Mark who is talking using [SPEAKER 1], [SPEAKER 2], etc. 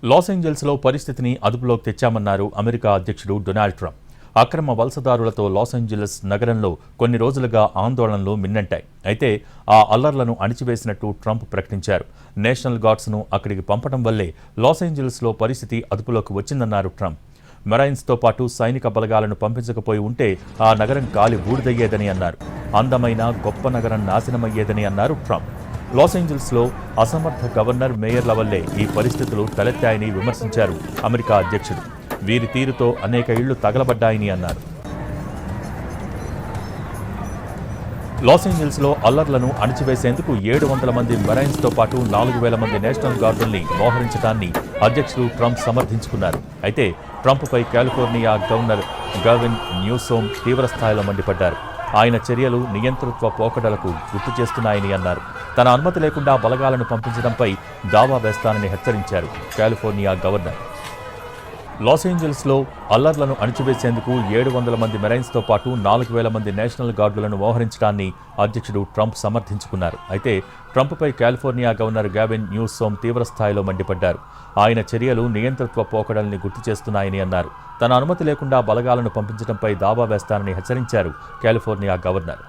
[SPEAKER 1] Loss ఏంజల్స్లో పరిస్థితిని అదుపులోకి తెచ్చామన్నారు America అధ్యక్షుడు డొనాల్డ్ ట్రంప్. అక్రమ వలసదారులతో లాస్ ఏంజలస్ నగరంలో కొన్ని రోజులుగా ఆందోళనలు మిన్నంటాయి. అయితే ఆ అల్లర్లను అణిచివేసినట్టు ట్రంప్ ప్రకటించారు. నేషనల్ గార్డ్స్ను అక్కడికి పంపడం వల్లే లాస్ ఏంజలస్లో పరిస్థితి అదుపులోకి వచ్చిందన్నారు ట్రంప్. మెరైన్స్తో పాటు సైనిక బలగాలను పంపించకపోయి ఉంటే ఆ నగరం గాలి బూడిదయ్యేదని అన్నారు. అందమైన గొప్ప నగరం నాశనమయ్యేదని అన్నారు ట్రంప్. లాస్ ఏంజల్స్లో అసమర్థ గవర్నర్, మేయర్ల వల్లే ఈ పరిస్థితులు తలెత్తాయని విమర్శించారు అమెరికా అధ్యక్షుడు. వీరి తీరుతో అనేక ఇళ్లు తగలబడ్డాయని అన్నారు. లాస్ ఏంజల్స్లో అల్లర్లను అణిచివేసేందుకు 700 మంది మెరైన్స్తో పాటు 4000 మంది నేషనల్ గార్డుల్ని మోహరించడాన్ని అధ్యక్షుడు ట్రంప్ సమర్థించుకున్నారు. అయితే ట్రంప్పై కాలిఫోర్నియా గవర్నర్ గావిన్ న్యూసోమ్ తీవ్రస్థాయిలో మండిపడ్డారు. ఆయన చర్యలు నియంతృత్వ పోకడలకు గుర్తు చేస్తున్నాయని అన్నారు. తన అనుమతి లేకుండా బలగాలను పంపించడంపై దావా వేస్తానని హెచ్చరించారు కాలిఫోర్నియా గవర్నర్. లాస్ ఏంజల్స్లో అల్లర్లను అణిచివేసేందుకు 700 మంది మెరైన్స్తో పాటు 4000 మంది నేషనల్ గార్డులను మోహరించడాన్ని అధ్యక్షుడు ట్రంప్ సమర్థించుకున్నారు. అయితే ట్రంప్పై కాలిఫోర్నియా గవర్నర్ గావిన్ న్యూసోమ్ తీవ్రస్థాయిలో మండిపడ్డారు. ఆయన చర్యలు నియంతృత్వ పోకడల్ని గుర్తు చేస్తున్నాయని అన్నారు. తన అనుమతి లేకుండా బలగాలను పంపించడంపై దావా వేస్తానని హెచ్చరించారు కాలిఫోర్నియా గవర్నర్.